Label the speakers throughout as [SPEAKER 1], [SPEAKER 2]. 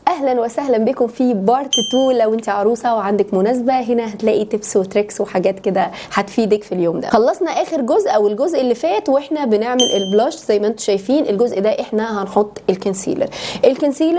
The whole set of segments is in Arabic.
[SPEAKER 1] اهلا وسهلا بكم في بارت 2. لو انت عروسه وعندك مناسبه هنا هتلاقي تيبس وتريكس وحاجات كده هتفيدك في اليوم ده. خلصنا اخر جزء او الجزء اللي فات واحنا بنعمل البلاش. زي ما انتم شايفين الجزء ده احنا هنحط الكونسيلر.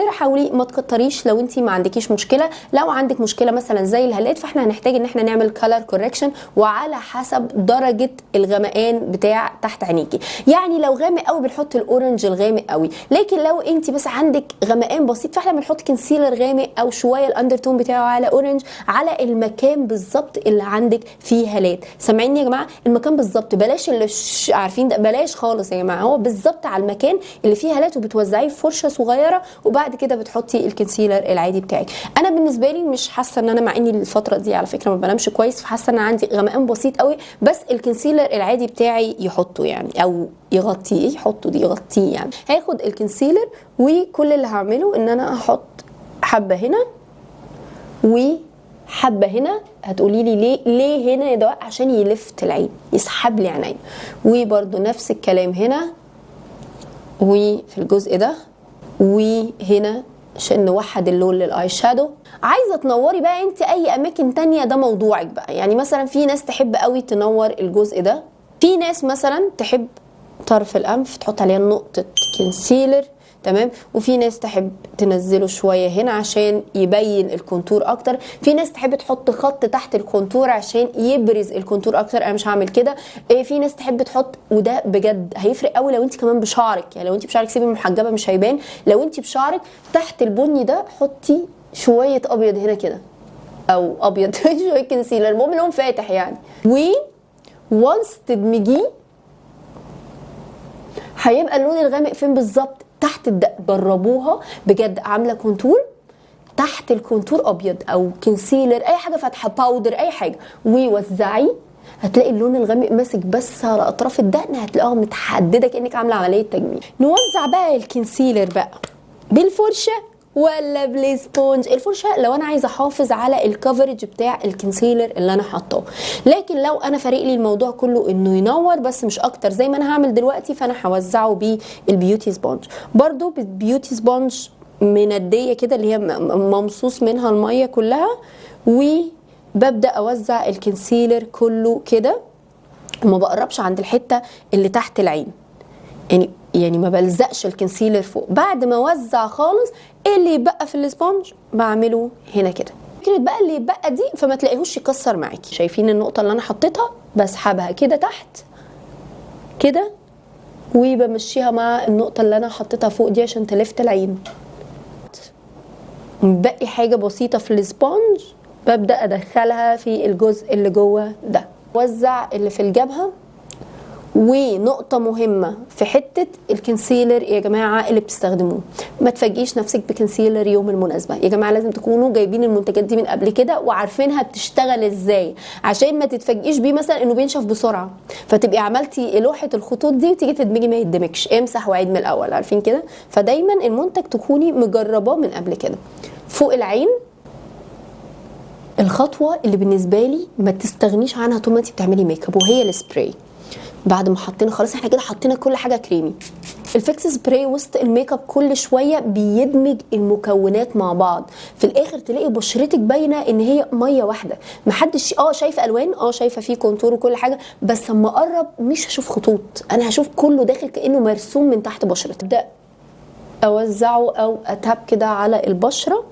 [SPEAKER 1] حاولي ما تكتريش لو انت ما عندكيش مشكله. لو عندك مشكله مثلا زي الهالات فاحنا هنحتاج ان احنا نعمل كلر كوركشن وعلى حسب درجه الغمقان بتاع تحت عينيكي. يعني لو غامق قوي بنحط الاورنج الغامق قوي، لكن لو انت بس عندك غمقان بسيط فاحنا بنحط كونسيلر غامق او شويه الاندرتون بتاعه على اورنج على المكان بالظبط اللي عندك فيه هالات. سامعيني يا جماعه؟ المكان بالظبط، بلاش اللي عارفين ده، بلاش خالص يا جماعه، هو بالظبط على المكان اللي فيه هالات وبتوزعيه في فرشه صغيره وبعد كده بتحطي الكونسيلر العادي بتاعك. انا بالنسبه لي مش حاسه ان انا، مع اني الفتره دي على فكره ما بنامش كويس، فحاسه ان عندي غمقان بسيط قوي، بس الكونسيلر العادي بتاعي يحطه يعني او يغطيه، يحطه دي يغطيه يعني. هاخد الكونسيلر وكل اللي هعمله ان انا هحط حبه هنا وحبه هنا. هتقولي لي ليه هنا يا دواء؟ عشان يلفت العين، يسحب لي عيني. وبرده نفس الكلام هنا وفي الجزء ده وهنا عشان نوحد اللون للاي شادو. عايزه تنوري بقى انت اي اماكن تانية، ده موضوعك بقى. يعني مثلا في ناس تحب قوي تنور الجزء ده، في ناس مثلا تحب طرف الانف تحط عليها نقطه كونسيلر، تمام، وفي ناس تحب تنزله شويه هنا عشان يبين الكونتور اكتر، في ناس تحب تحط خط تحت الكونتور عشان يبرز الكونتور اكتر. انا مش هعمل كده. في ناس تحب تحط، وده بجد هيفرق قوي لو انت كمان بشعرك. يعني لو انت بشعرك سيبي محجبه مش هيبان. لو انت بشعرك تحت البني ده حطي شويه ابيض هنا كده، او ابيض شويه كونسيلر، المهم لون فاتح يعني. وانس تدمجيه هيبقى اللون الغامق فين بالظبط؟ تحت الدق. جربوها بجد، عامله كونتور تحت الكونتور ابيض او كونسيلر، اي حاجه فاتحه، باودر، اي حاجه، ووزعيه هتلاقي اللون الغامق ماسك بس على اطراف الدقن، هتلاقيها متحدده كانك عامله عمليه تجميل. نوزع بقى الكونسيلر بقى بالفرشه ولا بالسبونج. الفرشه لو انا عايزه احافظ على الكفرج بتاع الكونسيلر اللي انا حاطاه، لكن لو انا فارق لي الموضوع كله انه ينور بس مش اكتر زي ما انا هعمل دلوقتي، فانا هوزعه بالبيوتي سبونج. برده بالبيوتي سبونج منديه كده اللي هي ممصوص منها الميه كلها، وببدا اوزع الكونسيلر كله كده وما بقربش عند الحته اللي تحت العين. يعني ما بلزقش الكونسيلر فوق. بعد ما اوزع خالص اللي يبقى في الاسبونج بعمله هنا كده. فكره بقى اللي يبقى دي فما تلاقيهوش يكسر معاكي. شايفين النقطه اللي انا حطيتها؟ بسحبها كده تحت كده وبمشيها مع النقطه اللي انا حطيتها فوق دي عشان تلفت العين. مبقي حاجه بسيطه في الاسبونج ببدا ادخلها في الجزء اللي جوه ده. وزع اللي في الجبهه. ونقطة مهمة في حتة الكونسيلر يا جماعة اللي بتستخدموه، ما تفاجئيش نفسك بكونسيلر يوم المناسبة. يا جماعة لازم تكونوا جايبين المنتجات دي من قبل كده وعارفينها بتشتغل ازاي، عشان ما تتفاجئيش بيه مثلا انه بينشف بسرعة فتبقي عملتي لوحة الخطوط دي وتيجي تدمجي ما يدمجش. امسح وعيد من الاول، عارفين كده؟ فدايما المنتج تكوني مجرباه من قبل كده. فوق العين الخطوة اللي بالنسبة لي ما تستغنيش عنها طول ما انت بتعملي ميك اب، وهي السبراي. بعد ما حطينا خلاص احنا كده حطينا كل حاجه كريمي، الفيكس سبراي وسط الميك اب كل شويه بيدمج المكونات مع بعض. في الاخر تلاقي بشرتك باينه ان هي ميه واحده. محدش شايفه الوان، شايفه فيه كونتور وكل حاجه، بس اما اقرب مش هشوف خطوط، انا هشوف كله داخل كانه مرسوم من تحت بشرتك. ابدا اوزعه او اتاب كده على البشره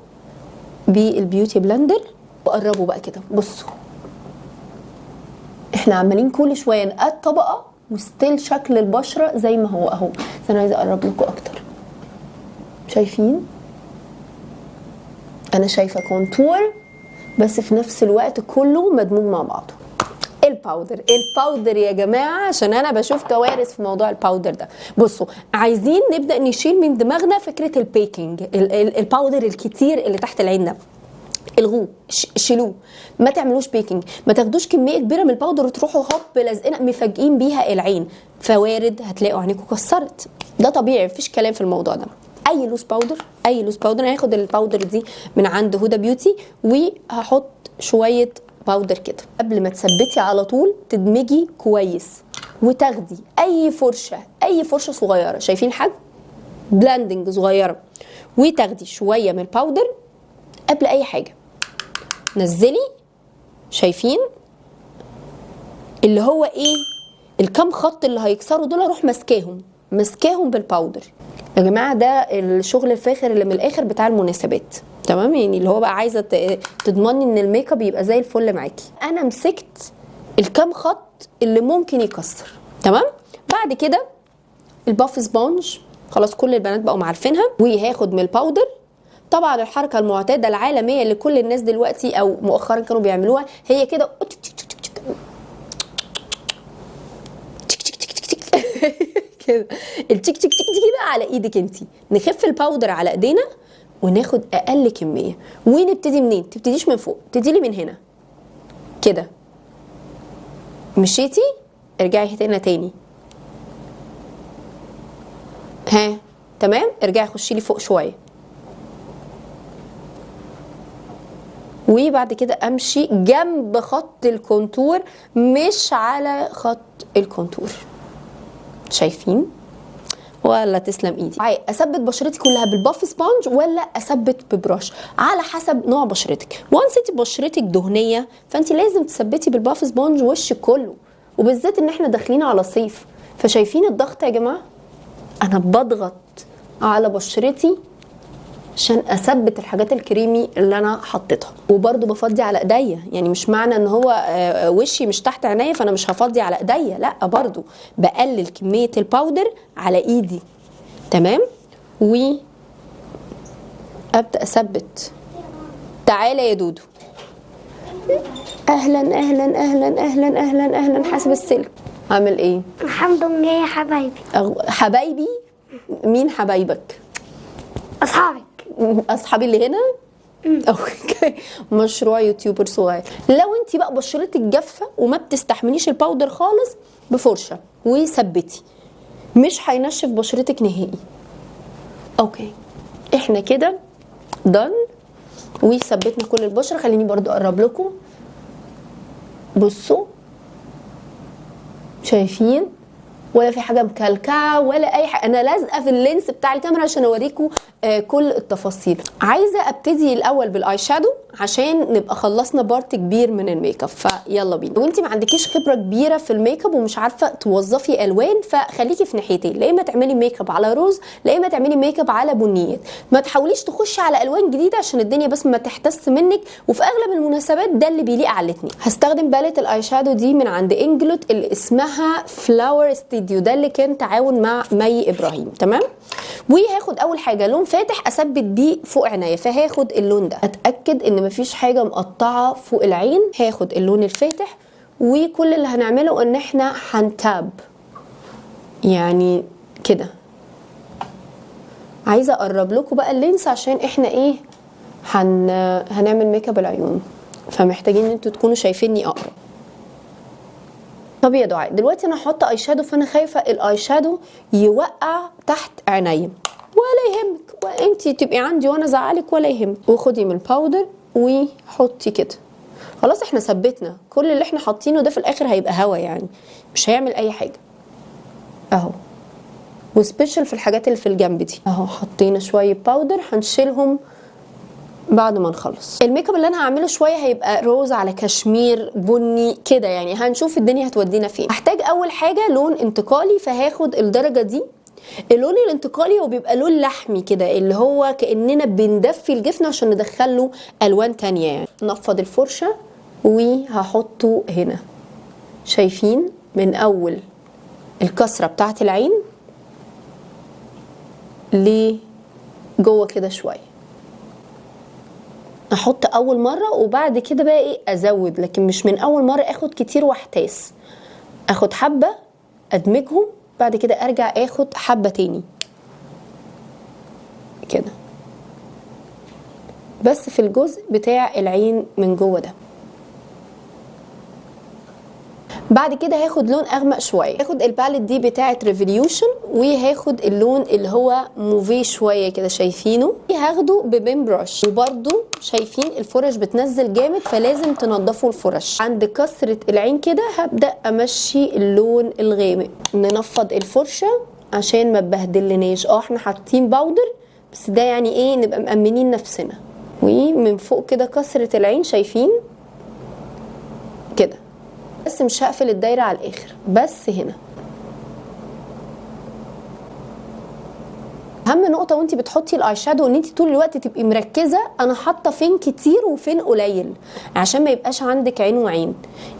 [SPEAKER 1] بالبيوتي بلندر واقربه بقى كده. بصوا احنا عمالين كل شويه نقاد طبقه وستيل شكل البشره زي ما هو اهو. بس انا عايزه اقرب لكم اكتر. شايفين؟ انا شايفه كونتور بس في نفس الوقت كله مدموج مع بعضه. الباودر يا جماعه، عشان انا بشوف كوارث في موضوع الباودر ده. بصوا، عايزين نبدا نشيل من دماغنا فكره البيكنج، الباودر الكتير اللي تحت العين ده الغوه، شيلوه، ما تعملوش بيكنج. ما تاخدوش كميه كبيره من الباودر وتروحوا هوب لازقين مفاجئين بيها العين، فوارد هتلاقوا عينيكم كسرت. ده طبيعي، مفيش كلام في الموضوع ده. اي لوز باودر انا هاخد الباودر دي من عند هدى بيوتي وهحط شويه باودر كده. قبل ما تثبتي على طول تدمجي كويس وتاخدي اي فرشه صغيره، شايفين حجم بلاندنج صغيره، وتاخدي شويه من الباودر قبل اي حاجه. نزلي، شايفين اللي هو ايه الكام خط اللي هيكسروا دول، اروح ماسكاهم بالباودر. يا جماعه ده الشغل الفاخر اللي من الاخر بتاع المناسبات، تمام؟ يعني اللي هو بقى عايزه تضمني ان الميك اب يبقى زي الفل معاكي. انا مسكت الكام خط اللي ممكن يكسر، تمام؟ بعد كده الباف سبونج، خلاص كل البنات بقوا عارفينها، وهاخد من الباودر. طبعا الحركه المعتاده العالميه اللي كل الناس دلوقتي او مؤخرا كانوا بيعملوها هي كده كده التيك تيك تيك دي بقى على ايدك انت. نخف الباودر على ايدينا وناخد اقل كميه، ونبتدي منين؟ تبتديش من فوق، تبتدي لي من هنا كده. مشيتي ارجعي هنا تاني، ها تمام، ارجعي خشي لي فوق شويه، وبعد كده امشي جنب خط الكونتور مش على خط الكونتور. شايفين؟ ولا تسلم ايدي. اثبت بشرتي كلها بالباف سبونج ولا اثبت ببرش؟ على حسب نوع بشرتك. وانس انت بشرتك دهنيه فانت لازم تثبتي بالباف سبونج وشك كله، وبالذات ان احنا داخلين على صيف. فشايفين الضغط يا جماعه؟ انا بضغط على بشرتي عشان اثبت الحاجات الكريمي اللي انا حطيتها، وبرده بفضي على ايديا. يعني مش معنى ان هو وشي مش تحت عينيا فانا مش هفضي على ايديا، لا، برده بقلل كميه الباودر على ايدي، تمام؟ وابدا اثبت. تعالى يا دودو. اهلا اهلا اهلا اهلا اهلا اهلا. حاسب السلك. عامل ايه؟
[SPEAKER 2] الحمد لله يا حبايبي.
[SPEAKER 1] حبايبي؟ مين حبايبك؟
[SPEAKER 2] اصحابك.
[SPEAKER 1] اصحابي اللي هنا. اوكي. مشروع يوتيوبر صغير. لو انت بقى بشرتك جافه وما بتستحمليش الباودر خالص، بفرشه وثبتي، مش هينشف بشرتك نهائي. اوكي احنا كده دن وثبتنا كل البشره. خليني برضو اقرب لكم، بصوا شايفين؟ ولا في حاجه مكلكعه ولا اي حاجه. انا لازقه في اللينس بتاع الكاميرا عشان اوريكم كل التفاصيل. عايزه ابتدي الاول بالاي شادو عشان نبقى خلصنا بارت كبير من الميك اب، فيلا بينا. وانت ما عندكيش خبره كبيره في الميك اب ومش عارفه توظفي الوان، فخليكي في ناحيتين، لا اما تعملي ميك اب على روز لا اما تعملي ميك اب على بنيات. ما تحاوليش تخشي على الوان جديده عشان الدنيا بس ما تحتس منك، وفي اغلب المناسبات ده اللي بيليق على الاتنين. هستخدم باليت الاي شادو دي من عند انجلوت اللي اسمها فلاور ستوديو، ده اللي كان تعاون مع مي ابراهيم، تمام؟ وهاخد اول حاجه لون فاتح اثبت بيه فوق عينيا، فهاخد اللون ده اتاكد ان مفيش حاجه مقطعه فوق العين. هاخد اللون الفاتح، وكل اللي هنعمله ان احنا هنتاب يعني كده. عايزه اقرب لكم بقى اللينس عشان احنا ايه هنعمل ميك اب العيون، فمحتاجين ان انتوا تكونوا شايفيني اقرب. طب يا دعاء دلوقتي انا هحط اي شادو، فانا خايفه الاي شادو يوقع تحت عينيا. ولا يهمك، وانتي تبقي عندي وانا ازعلك ولا يهمك. وخدي من الباودر وحطي كده. خلاص احنا ثبتنا كل اللي احنا حاطينه ده، في الاخر هيبقى هوا يعني مش هيعمل اي حاجه اهو. وسبيشال في الحاجات اللي في الجنب دي اهو، حطينا شويه باودر هنشيلهم بعد ما نخلص. الميك اب اللي انا هعمله شويه هيبقى روز على كشمير بني كده، يعني هنشوف الدنيا هتودينا فين. هحتاج اول حاجه لون انتقالي، فهاخد الدرجه دي. اللون الانتقالي هو بيبقى لون لحمي كده، اللي هو كاننا بندفي الجفن عشان ندخله الوان تانية يعني. نفض الفرشه وهحطه هنا، شايفين؟ من اول الكسره بتاعت العين لجوه كده شويه. احط اول مره وبعد كده بقى ايه ازود، لكن مش من اول مره اخد كتير واحتاس. اخد حبه ادمجهم، بعد كده ارجع اخد حبه تاني كده، بس في الجزء بتاع العين من جوه ده. بعد كده هاخد لون اغمق شويه. هاخد الباليت دي بتاعه ريفوليوشن، وهاخد اللون اللي هو موفي شويه كده، شايفينه؟ هاخده ببين برش. وبرده شايفين الفرش بتنزل جامد، فلازم تنضفوا الفرش. عند كسره العين كده هبدا امشي اللون الغامق. ننفض الفرشه عشان ما تبهدلناش. احنا حاطين باودر بس ده يعني ايه، نبقى مأمنين نفسنا. ومن فوق كده كسرة العين شايفين كده، بس مش هقفل الدايرة على الاخر، بس هنا. اهم نقطه وانت بتحطي الاي شادو ان انت طول الوقت تبقي مركزه انا حاطه فين كتير وفين قليل، عشان ما يبقاش عندك عين وعين.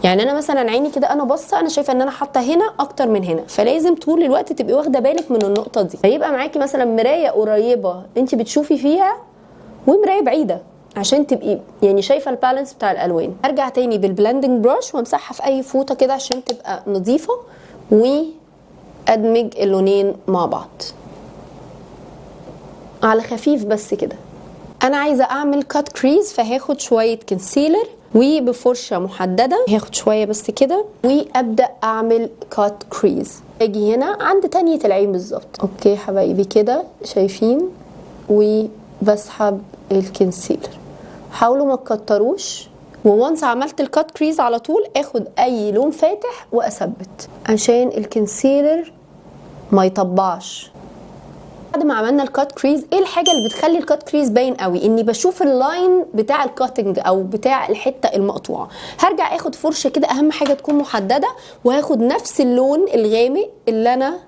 [SPEAKER 1] يعني انا مثلا عيني كده انا باصه انا شايفه ان انا حاطه هنا اكتر من هنا، فلازم طول الوقت تبقي واخده بالك من النقطه دي. هيبقى معاكي مثلا مرايه قريبه انت بتشوفي فيها ومرايه بعيده عشان تبقي يعني شايفه البالانس بتاع الالوان. ارجع تاني بالبلندنج براش وامسحها في اي فوطه كده عشان تبقى نظيفه، وادمج اللونين مع بعض على خفيف بس كده. انا عايزه اعمل كات كريز، فهاخد شويه كونسيلر وبفرشه محدده هاخد شويه بس كده وابدا اعمل كات كريز. اجي هنا عند تانية العين بالظبط. اوكي حبايبي كده شايفين، وبسحب الكونسيلر. حاولوا ما تكتروش، وونس عملت الكات كريز على طول اخد اي لون فاتح واثبت عشان الكونسيلر ما يطبعش. بعد ما عملنا الكات كريز، ايه الحاجه اللي بتخلي الكات كريز باين قوي؟ اني بشوف اللاين بتاع الكاتنج او بتاع الحته المقطوعه. هرجع اخد فرشه كده، اهم حاجه تكون محدده، وهاخد نفس اللون الغامق اللي انا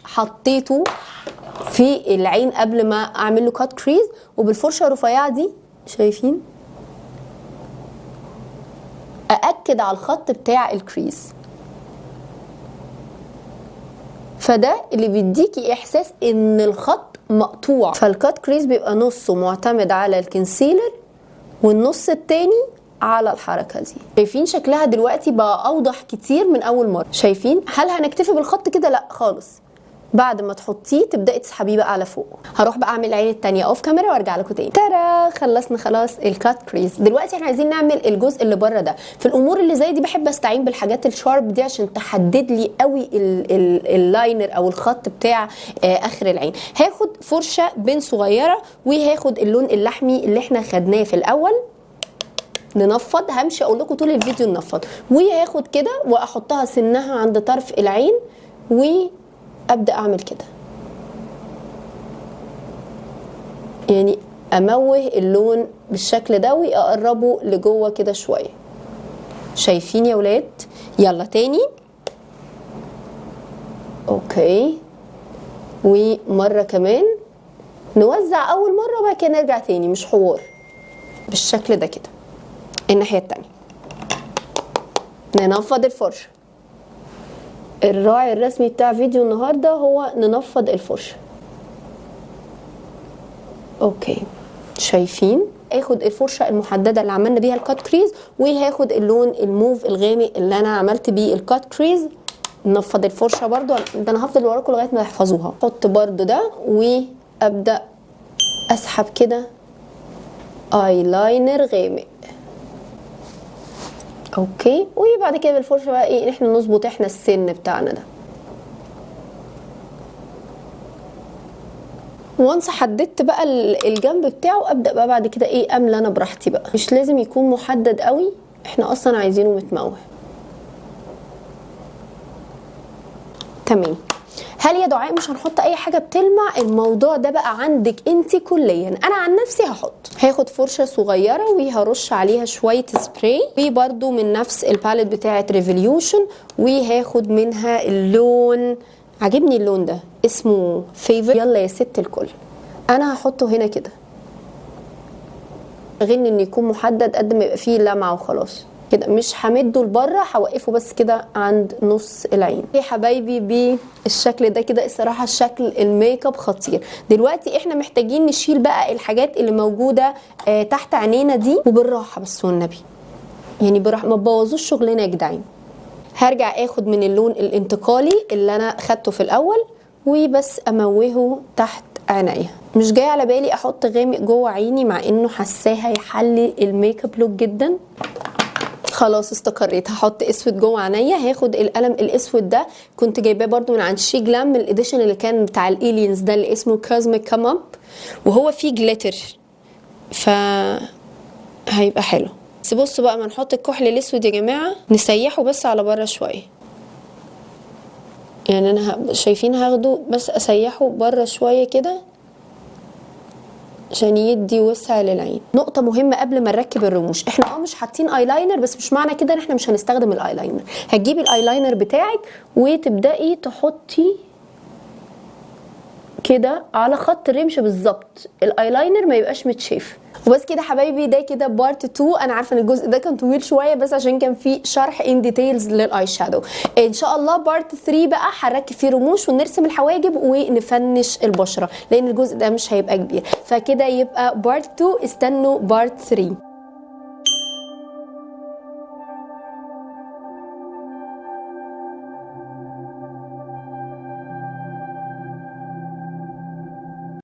[SPEAKER 1] حطيته في العين قبل ما اعمل له كات كريز، وبالفرشه الرفيعه دي شايفين ااكد على الخط بتاع الكريز. فده اللي بيديكي احساس ان الخط مقطوع. فالكات كريز بيبقى نصه معتمد على الكونسيلر والنص التاني على الحركه دي. شايفين شكلها دلوقتي بقى اوضح كتير من اول مره. شايفين؟ هل هنكتفي بالخط كده؟ لا خالص. بعد ما تحطيه تبداي تسحبيه بقى على فوق. هروح بقى اعمل العين التانية اوف كاميرا وارجع لكم تاني. ترى خلصنا خلاص الكات كريز. دلوقتي احنا عايزين نعمل الجزء اللي بره ده. في الامور اللي زي دي بحب استعين بالحاجات الشارب دي عشان تحدد لي قوي اللاينر او الخط بتاع اخر العين. هاخد فرشه بين صغيره وهاخد اللون اللحمي اللي احنا خدناه في الاول، ننفض. همشي اقول لكم طول الفيديو ننفض، وهاخد كده واحطها سنها عند طرف العين وابدا اعمل كده، يعني اموه اللون بالشكل ده واقربه لجوه كده شويه. شايفين يا ولاد؟ يلا تاني. اوكي، ومره كمان نوزع اول مره وبعد كده نرجع تاني، مش حوار. بالشكل ده كده. الناحيه التانيه ننفض الفرشه. الراعي الرسمي بتاع فيديو النهارده هو ننفض الفرشه. اوكي شايفين؟ اخد الفرشه المحدده اللي عملنا بيها الكات كريز، وهاخد اللون الموف الغامق اللي انا عملت بيه الكات كريز. ننفض الفرشه برضو، ده انا هفضل وراكم لغايه ما تحفظوها. احط برضو ده وابدا اسحب كده ايلاينر غامق. اوكي، وبعد كده بالفرشه بقى ايه، احنا نظبط احنا السن بتاعنا ده. وانس حددت بقى الجنب بتاعه، ابدا بقى بعد كده ايه، املى انا براحتي بقى. مش لازم يكون محدد قوي، احنا اصلا عايزينه متموه. تمام. هل يا دعاء مش هنحط اي حاجه بتلمع؟ الموضوع ده بقى عندك انت كليا. انا عن نفسي هاخد فرشه صغيره وهرش عليها شويه سبراي، وبرده من نفس الباليت بتاعه ريفوليوشن، وهاخد منها اللون، عجبني اللون ده اسمه فيفر. يلا يا ست الكل، انا هحطه هنا كده، غير ان يكون محدد قد ما يبقى فيه لمعه وخلاص كده. مش همده لبره، هوقفه بس كده عند نص العين. يا حبايبي بالشكل ده كده. الصراحه الشكل الميك اب خطير. دلوقتي احنا محتاجين نشيل بقى الحاجات اللي موجوده تحت عينينا دي، وبالراحه بس والنبي، يعني بالراحه، ما تبوظوش شغلنا يا جدعان. هرجع اخد من اللون الانتقالي اللي انا خدته في الاول وبس اموهه تحت عينيا. مش جاي على بالي احط غامق جوه عيني، مع انه حاساه هيحلي الميك اب لوك جدا. خلاص استقريت، هحط اسود جوه عينيا. هاخد القلم الاسود ده، كنت جايباه برده من عند شي جلام، من الاديشن اللي كان بتاع الالينز ده اللي اسمه كوزميك كام اب، وهو فيه جليتر، ف هيبقى حلو. بس بصوا بقى، ما نحط الكحل الاسود يا جماعه، نسيحه بس على بره شويه. يعني انا شايفين هاخده بس اسيحه بره شويه كده، عشان يدي وسع للعين. نقطة مهمة قبل ما نركب الرموش، احنا مش حاطين ايلاينر، بس مش معنى كده ان احنا مش هنستخدم الايلاينر. هتجيبي الايلاينر بتاعك وتبدأي تحطي كده على خط الرمش بالظبط، الايلاينر ما يبقاش متشاف. وبس كده حبايبي، ده كده بارت 2. انا عارفه ان الجزء ده كان طويل شويه، بس عشان كان فيه شرح ان ديتيلز للاي شادو. ان شاء الله بارت 3 بقى هنركب فيه رموش ونرسم الحواجب ونفنش البشره، لان الجزء ده مش هيبقى كبير. فكده يبقى بارت 2، استنوا بارت 3.